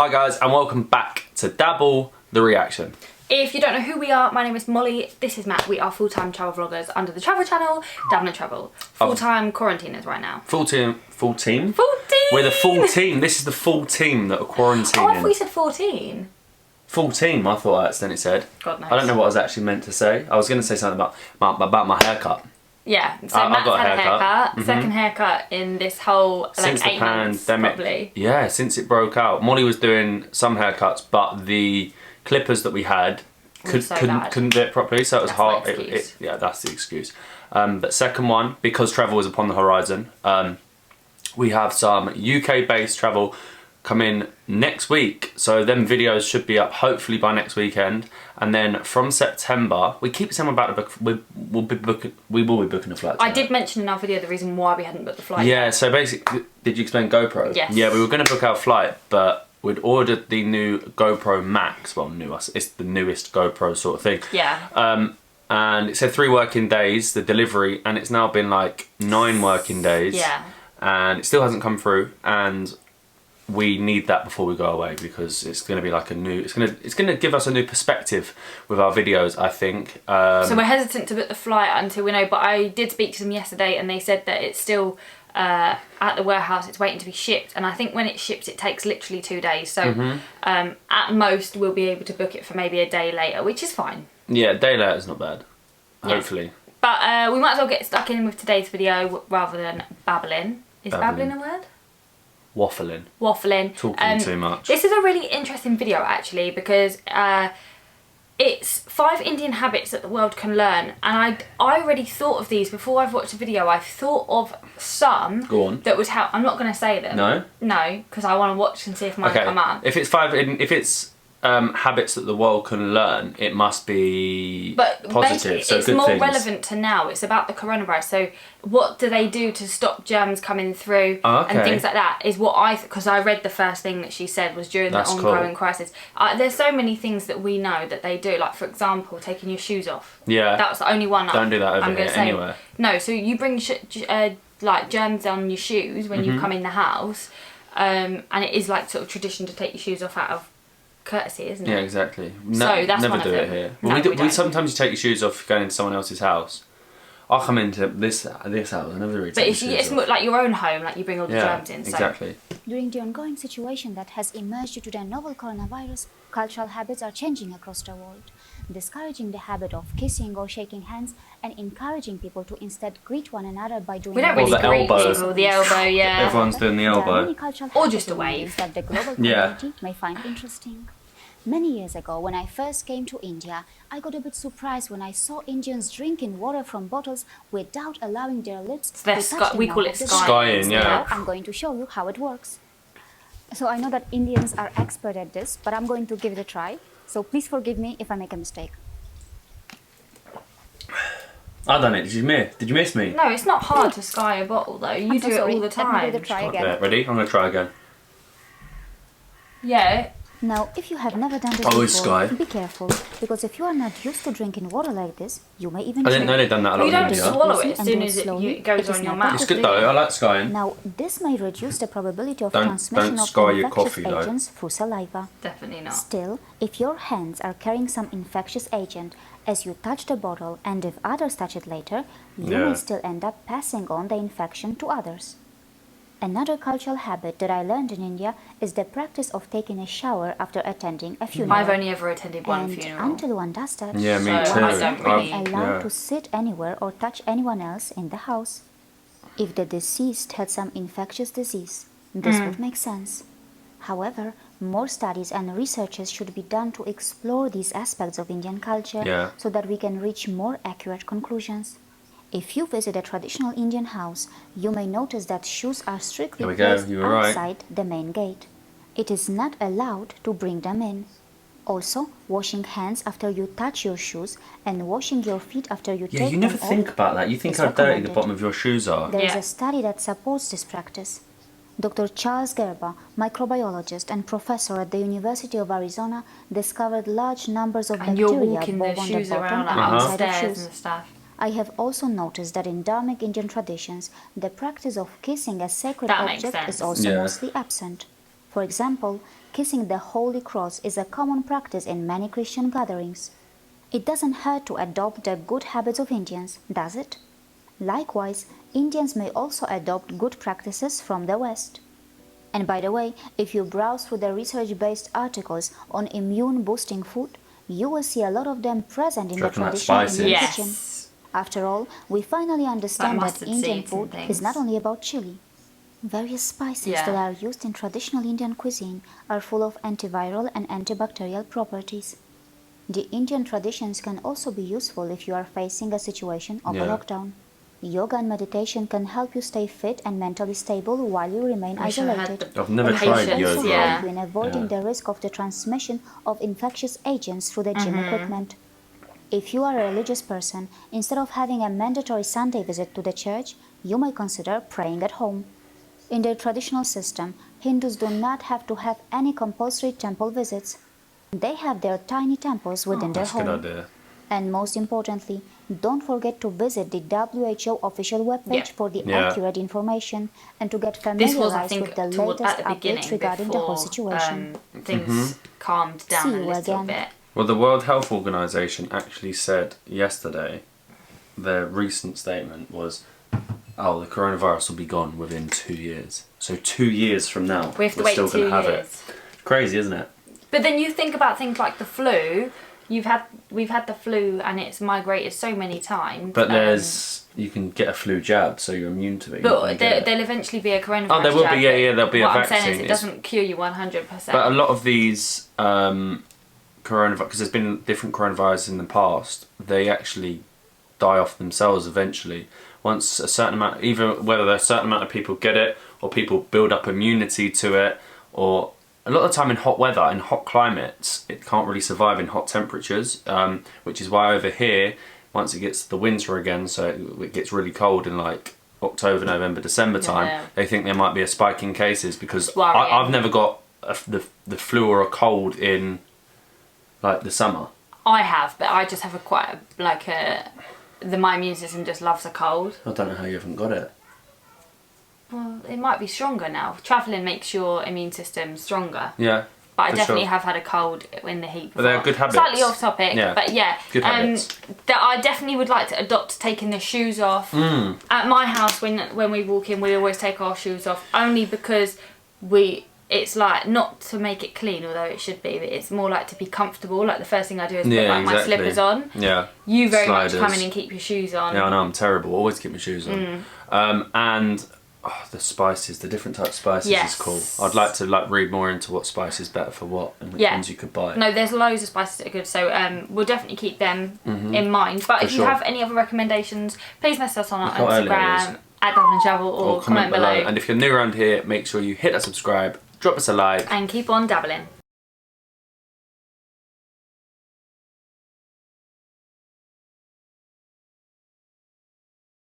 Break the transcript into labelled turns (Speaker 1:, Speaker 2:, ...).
Speaker 1: Hi guys, and welcome back to Dabble the Reaction.
Speaker 2: If you don't know who we are, my name is Molly, this is Matt. We are full-time travel vloggers under the travel channel, Dabble and Travel. Full-time quarantiners right now.
Speaker 1: Full team?
Speaker 2: Full team!
Speaker 1: We're the full team. This is the full team that are quarantining.
Speaker 2: Oh, I thought you said 14.
Speaker 1: Full team, I thought I accidentally said.
Speaker 2: God knows.
Speaker 1: I don't know what I was actually meant to say. I was going to say something about my haircut.
Speaker 2: Yeah, so Matt's
Speaker 1: got a
Speaker 2: had a haircut.
Speaker 1: Mm-hmm.
Speaker 2: Second haircut in this whole,
Speaker 1: since
Speaker 2: like, 8 months, probably.
Speaker 1: Yeah, since it broke out. Molly was doing some haircuts, but the clippers that we had couldn't do it properly, so it was hard. Yeah, that's the excuse. But second one, because travel is upon the horizon, we have some UK-based travel coming next week, so them videos should be up hopefully by next weekend. And then from September, we keep saying about the book. We will be booking a flight.
Speaker 2: I did mention in our video the reason why we hadn't booked the flight.
Speaker 1: Yeah, so basically, did you explain GoPro?
Speaker 2: Yes.
Speaker 1: Yeah, we were going to book our flight, but we'd ordered the new GoPro Max. Well, it's the newest GoPro sort of thing.
Speaker 2: Yeah.
Speaker 1: And it said 3 working days, the delivery, and it's now been like 9 working days.
Speaker 2: Yeah.
Speaker 1: And it still hasn't come through, and we need that before we go away, because it's going to be like a new, it's going to give us a new perspective with our videos, I think.
Speaker 2: So we're hesitant to book the flight until we know, but I did speak to them yesterday and they said that it's still at the warehouse, it's waiting to be shipped, and I think when it ships it takes literally 2 days, so at most we'll be able to book it for maybe a day later, which is fine. Yeah,
Speaker 1: a day later is not bad, hopefully.
Speaker 2: But we might as well get stuck in with today's video rather than babbling. Is babbling a word? Waffling.
Speaker 1: Talking too much.
Speaker 2: This is a really interesting video actually, because it's 5 Indian habits that the world can learn, and I already thought of these before I've watched the video. I've thought of some that would help. I'm not going to say them. No, because I want to watch and see if mine come up.
Speaker 1: If it's habits that the world can learn, it must be positive. So
Speaker 2: it's more relevant to now. It's about the coronavirus. So what do they do to stop germs coming through and things like that is what because I read the first thing that she said was during the ongoing crisis. There's so many things that we know that they do, like for example taking your shoes off. Yeah, that was the only one.
Speaker 1: Don't do that over here anywhere.
Speaker 2: No, so you bring like germs on your shoes when you come in the house, and it is like sort of tradition to take your shoes off out of courtesy, isn't it?
Speaker 1: Yeah, exactly.
Speaker 2: So that's
Speaker 1: never
Speaker 2: one
Speaker 1: do
Speaker 2: of
Speaker 1: it
Speaker 2: them.
Speaker 1: here. Well, we sometimes you take your shoes off going into someone else's house. I'll come into this house. I never really take
Speaker 2: it's more like your own home, like you bring all the germs in.
Speaker 1: Exactly.
Speaker 3: During the ongoing situation that has emerged due to the novel coronavirus, cultural habits are changing across the world, discouraging the habit of kissing or shaking hands and encouraging people to instead greet one another by doing
Speaker 2: the elbow. The elbow, yeah.
Speaker 1: Everyone's doing the elbow.
Speaker 3: Or just a wave. That the global community may find interesting. Many years ago, when I first came to India, I got a bit surprised when I saw Indians drinking water from bottles without allowing their lips to touch the
Speaker 2: we call it
Speaker 1: skying, yeah.
Speaker 3: Now I'm going to show you how it works. So I know that Indians are expert at this, but I'm going to give it a try. So please forgive me if I make a mistake.
Speaker 1: I done it. Did you miss me?
Speaker 2: No, it's not hard to sky a bottle though. You do it all the time.
Speaker 3: Let me do the try again.
Speaker 1: Yeah, ready? I'm going to try again.
Speaker 2: Yeah.
Speaker 3: Now, if you have never done this before, be careful, because if you are not used to drinking water like this, you may even
Speaker 1: I didn't know they'd done that a lot
Speaker 2: in India. You don't swallow it as
Speaker 3: and
Speaker 2: soon as it goes on your mouth.
Speaker 1: It's good though, I like skying.
Speaker 3: Now, this may reduce the probability of
Speaker 1: Don't
Speaker 3: transmission of
Speaker 1: sky your
Speaker 3: infectious
Speaker 1: coffee,
Speaker 3: agents through saliva.
Speaker 2: Definitely not.
Speaker 3: Still, if your hands are carrying some infectious agent as you touch the bottle, and if others touch it later, you may still end up passing on the infection to others. Another cultural habit that I learned in India is the practice of taking a shower after attending a funeral.
Speaker 2: I've only ever attended one funeral.
Speaker 3: Until one does that,
Speaker 1: yeah, me too.
Speaker 2: I don't really
Speaker 3: allowed to sit anywhere or touch anyone else in the house. If the deceased had some infectious disease, this would make sense. However, more studies and researches should be done to explore these aspects of Indian culture so that we can reach more accurate conclusions. If you visit a traditional Indian house, you may notice that shoes are strictly placed outside the main gate. It is not allowed to bring them in. Also, washing hands after you touch your shoes and washing your feet after you take them off.
Speaker 1: Yeah, you never think about that. You think how dirty the bottom of your shoes are.
Speaker 3: There is a study that supports this practice. Dr. Charles Gerber, microbiologist and professor at the University of Arizona, discovered large numbers of bacteria born on the bottom and inside of shoes.
Speaker 2: And stuff.
Speaker 3: I have also noticed that in Dharmic Indian traditions, the practice of kissing a sacred object is also mostly absent. For example, kissing the Holy Cross is a common practice in many Christian gatherings. It doesn't hurt to adopt the good habits of Indians, does it? Likewise, Indians may also adopt good practices from the West. And by the way, if you browse through the research-based articles on immune-boosting food, you will see a lot of them present in the traditional Indian kitchen. After all, we finally understand that Indian food is not only about chili. Various spices that are used in traditional Indian cuisine are full of antiviral and antibacterial properties. The Indian traditions can also be useful if you are facing a situation of a lockdown. Yoga and meditation can help you stay fit and mentally stable while you remain isolated.
Speaker 1: I've never tried yoga.
Speaker 3: Also help you in avoiding the risk of the transmission of infectious agents through the gym equipment. If you are a religious person, instead of having a mandatory Sunday visit to the church, you may consider praying at home. In their traditional system, Hindus do not have to have any compulsory temple visits. They have their tiny temples within their home.
Speaker 1: That's a good idea.
Speaker 3: And most importantly, don't forget to visit the WHO official webpage for the accurate information and to get familiarized with the latest updates regarding the whole situation.
Speaker 2: Things calmed down a little bit.
Speaker 1: Well, the World Health Organization actually said yesterday, their recent statement was, the coronavirus will be gone within 2 years. So 2 years from now,
Speaker 2: we're still going to have it.
Speaker 1: Crazy, isn't it?
Speaker 2: But then you think about things like the flu. We've had the flu and it's migrated so many times.
Speaker 1: But you can get a flu jab, so you're immune to it.
Speaker 2: But there'll eventually be a coronavirus jab.
Speaker 1: Oh, there will be, there'll be a vaccine.
Speaker 2: What I'm saying is it doesn't cure you 100%.
Speaker 1: But a lot of these coronavirus, because there's been different coronaviruses in the past, they actually die off themselves eventually. Once a certain amount, either whether a certain amount of people get it, or people build up immunity to it, or a lot of the time in hot weather, in hot climates, it can't really survive in hot temperatures, which is why over here, once it gets to the winter again, so it gets really cold in like October, November, December time, they think there might be a spike in cases, because I've never got the flu or a cold in like the summer.
Speaker 2: I have, but I just have my immune system just loves a cold.
Speaker 1: I don't know how you haven't got it.
Speaker 2: Well, it might be stronger now. Travelling makes your immune system stronger.
Speaker 1: Yeah.
Speaker 2: But I definitely have had a cold in the heat before.
Speaker 1: But they're good habits.
Speaker 2: Slightly off topic, but
Speaker 1: good habits.
Speaker 2: That I definitely would like to adopt taking the shoes off. At my house, when we walk in, we always take our shoes off, only because it's like not to make it clean, although it should be, but it's more like to be comfortable. Like the first thing I do is put my slippers on.
Speaker 1: Yeah.
Speaker 2: You very much come in and keep your shoes on.
Speaker 1: Yeah, I know, I'm terrible. Always keep my shoes on. And the spices, the different types of spices is cool. I'd like to read more into what spice is better for what and which ones you could buy.
Speaker 2: No, there's loads of spices that are good, so we'll definitely keep them in mind. But if you have any other recommendations, please message us on our Instagram at Dublin Travel or comment below.
Speaker 1: And if you're new around here, make sure you hit that subscribe, drop us a like,
Speaker 2: and keep on dabbling.